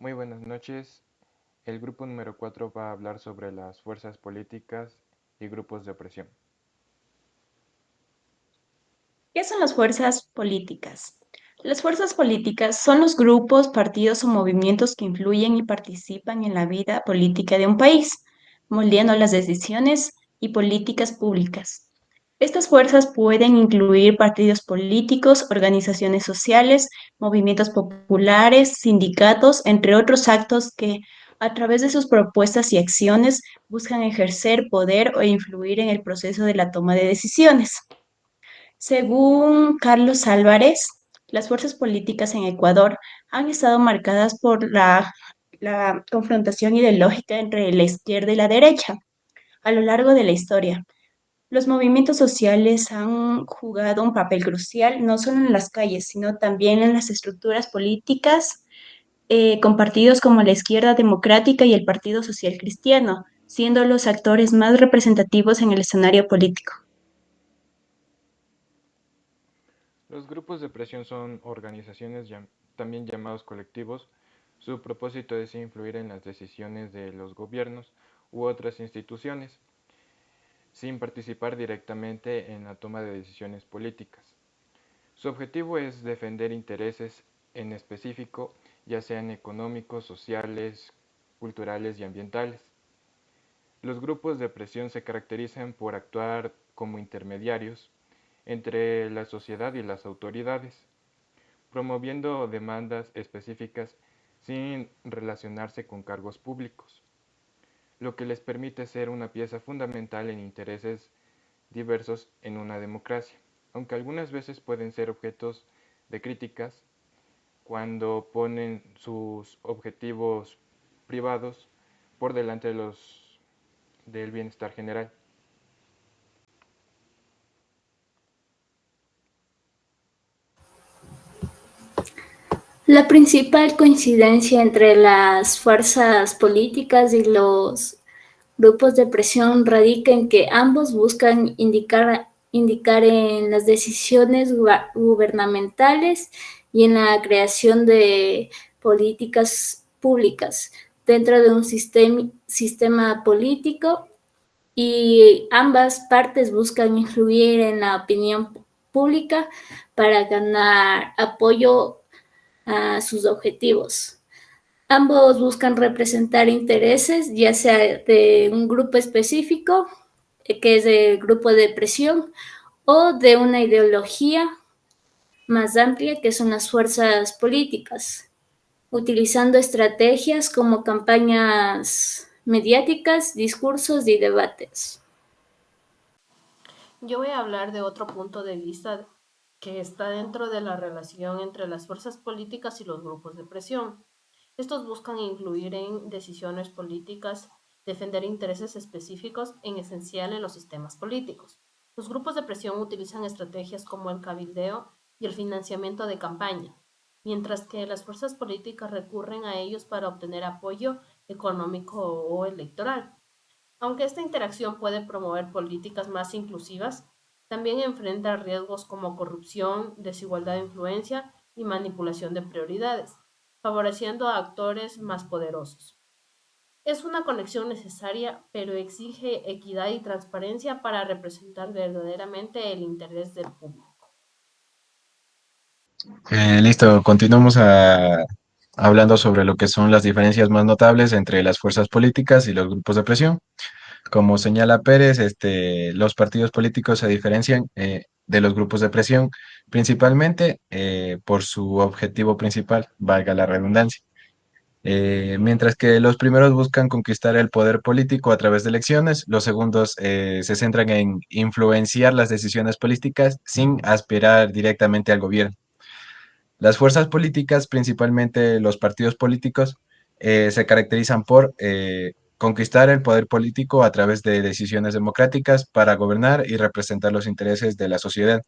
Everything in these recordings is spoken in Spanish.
Muy buenas noches. El grupo número 4 va a hablar sobre las fuerzas políticas y grupos de opresión. ¿Qué son las fuerzas políticas? Las fuerzas políticas son los grupos, partidos o movimientos que influyen y participan en la vida política de un país, moldeando las decisiones y políticas públicas. Estas fuerzas pueden incluir partidos políticos, organizaciones sociales, movimientos populares, sindicatos, entre otros actos que, a través de sus propuestas y acciones, buscan ejercer poder o influir en el proceso de la toma de decisiones. Según Carlos Álvarez, las fuerzas políticas en Ecuador han estado marcadas por la confrontación ideológica entre la izquierda y la derecha a lo largo de la historia. Los movimientos sociales han jugado un papel crucial no solo en las calles, sino también en las estructuras políticas, con partidos como la Izquierda Democrática y el Partido Social Cristiano, siendo los actores más representativos en el escenario político. Los grupos de presión son organizaciones también llamados colectivos. Su propósito es influir en las decisiones de los gobiernos u otras instituciones, sin participar directamente en la toma de decisiones políticas. Su objetivo es defender intereses en específico, ya sean económicos, sociales, culturales y ambientales. Los grupos de presión se caracterizan por actuar como intermediarios entre la sociedad y las autoridades, promoviendo demandas específicas sin relacionarse con cargos públicos, lo que les permite ser una pieza fundamental en intereses diversos en una democracia, aunque algunas veces pueden ser objetos de críticas cuando ponen sus objetivos privados por delante del bienestar general. La principal coincidencia entre las fuerzas políticas y los grupos de presión radica en que ambos buscan indicar en las decisiones gubernamentales y en la creación de políticas públicas dentro de un sistema político, y ambas partes buscan influir en la opinión pública para ganar apoyo a sus objetivos. Ambos buscan representar intereses, ya sea de un grupo específico, que es el grupo de presión, o de una ideología más amplia, que son las fuerzas políticas, utilizando estrategias como campañas mediáticas, discursos y debates. Yo voy a hablar de otro punto de vista que está dentro de la relación entre las fuerzas políticas y los grupos de presión. Estos buscan incluir en decisiones políticas, defender intereses específicos en esencial en los sistemas políticos. Los grupos de presión utilizan estrategias como el cabildeo y el financiamiento de campaña, mientras que las fuerzas políticas recurren a ellos para obtener apoyo económico o electoral. Aunque esta interacción puede promover políticas más inclusivas, también enfrenta riesgos como corrupción, desigualdad de influencia y manipulación de prioridades, favoreciendo a actores más poderosos. Es una conexión necesaria, pero exige equidad y transparencia para representar verdaderamente el interés del público. Listo, continuamos hablando sobre lo que son las diferencias más notables entre las fuerzas políticas y los grupos de presión. Como señala Pérez, los partidos políticos se diferencian de los grupos de presión principalmente por su objetivo principal, valga la redundancia. Mientras que los primeros buscan conquistar el poder político a través de elecciones, los segundos se centran en influenciar las decisiones políticas sin aspirar directamente al gobierno. Las fuerzas políticas, principalmente los partidos políticos, se caracterizan por conquistar el poder político a través de decisiones democráticas para gobernar y representar los intereses de la sociedad.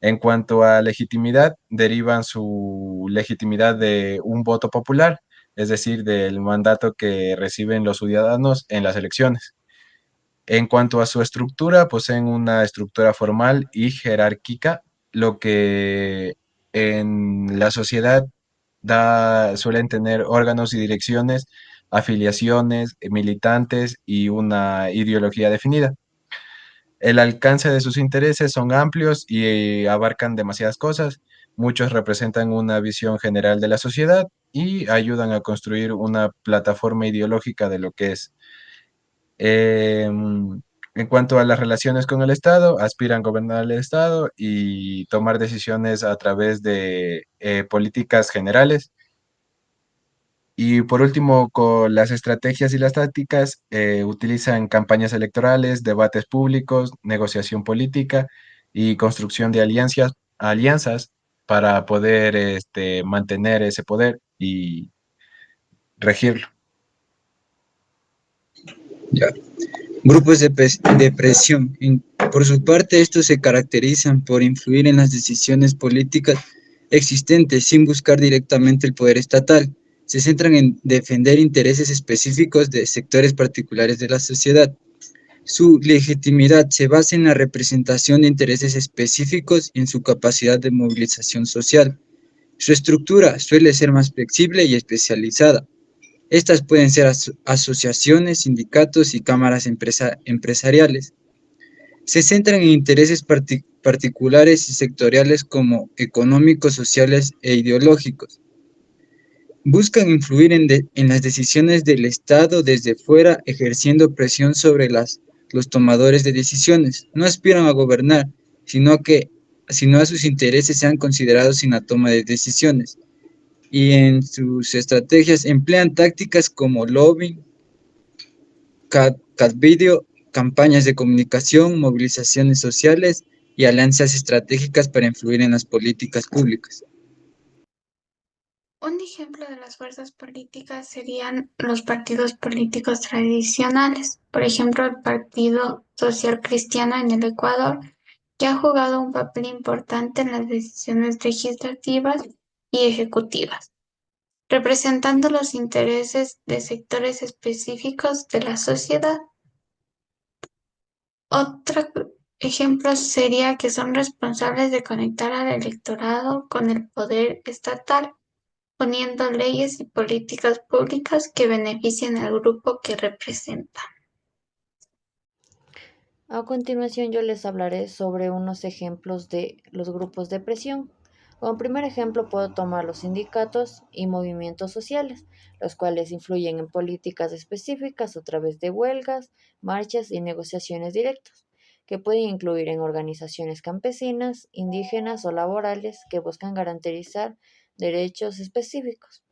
En cuanto a legitimidad, derivan su legitimidad de un voto popular, es decir, del mandato que reciben los ciudadanos en las elecciones. En cuanto a su estructura, poseen una estructura formal y jerárquica, lo que en la sociedad suelen tener órganos y direcciones, afiliaciones, militantes y una ideología definida. El alcance de sus intereses son amplios y abarcan demasiadas cosas. Muchos representan una visión general de la sociedad y ayudan a construir una plataforma ideológica de lo que es. En cuanto a las relaciones con el Estado, aspiran a gobernar el Estado y tomar decisiones a través de políticas generales. Y por último, con las estrategias y las tácticas, utilizan campañas electorales, debates públicos, negociación política y construcción de alianzas para poder mantener ese poder y regirlo. Ya. Grupos de presión. Por su parte, estos se caracterizan por influir en las decisiones políticas existentes sin buscar directamente el poder estatal. Se centran en defender intereses específicos de sectores particulares de la sociedad. Su legitimidad se basa en la representación de intereses específicos y en su capacidad de movilización social. Su estructura suele ser más flexible y especializada. Estas pueden ser asociaciones, sindicatos y cámaras empresariales. Se centran en intereses particulares y sectoriales como económicos, sociales e ideológicos. Buscan influir en las decisiones del Estado desde fuera, ejerciendo presión sobre los tomadores de decisiones. No aspiran a gobernar, sino a sus intereses sean considerados en la toma de decisiones. Y en sus estrategias emplean tácticas como lobbying, video, campañas de comunicación, movilizaciones sociales y alianzas estratégicas para influir en las políticas públicas. Un ejemplo de las fuerzas políticas serían los partidos políticos tradicionales, por ejemplo, el Partido Social Cristiano en el Ecuador, que ha jugado un papel importante en las decisiones legislativas y ejecutivas, representando los intereses de sectores específicos de la sociedad. Otro ejemplo sería que son responsables de conectar al electorado con el poder estatal, poniendo leyes y políticas públicas que beneficien al grupo que representan. A continuación yo les hablaré sobre unos ejemplos de los grupos de presión. Como primer ejemplo puedo tomar los sindicatos y movimientos sociales, los cuales influyen en políticas específicas a través de huelgas, marchas y negociaciones directas, que pueden incluir en organizaciones campesinas, indígenas o laborales que buscan garantizar derechos específicos.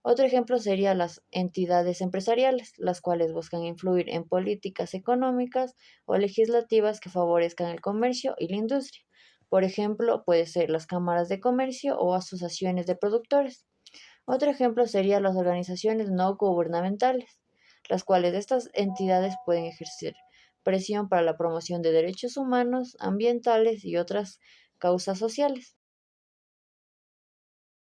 Otro ejemplo sería las entidades empresariales, las cuales buscan influir en políticas económicas o legislativas que favorezcan el comercio y la industria. Por ejemplo, puede ser las cámaras de comercio o asociaciones de productores. Otro ejemplo sería las organizaciones no gubernamentales, las cuales estas entidades pueden ejercer presión para la promoción de derechos humanos, ambientales y otras causas sociales.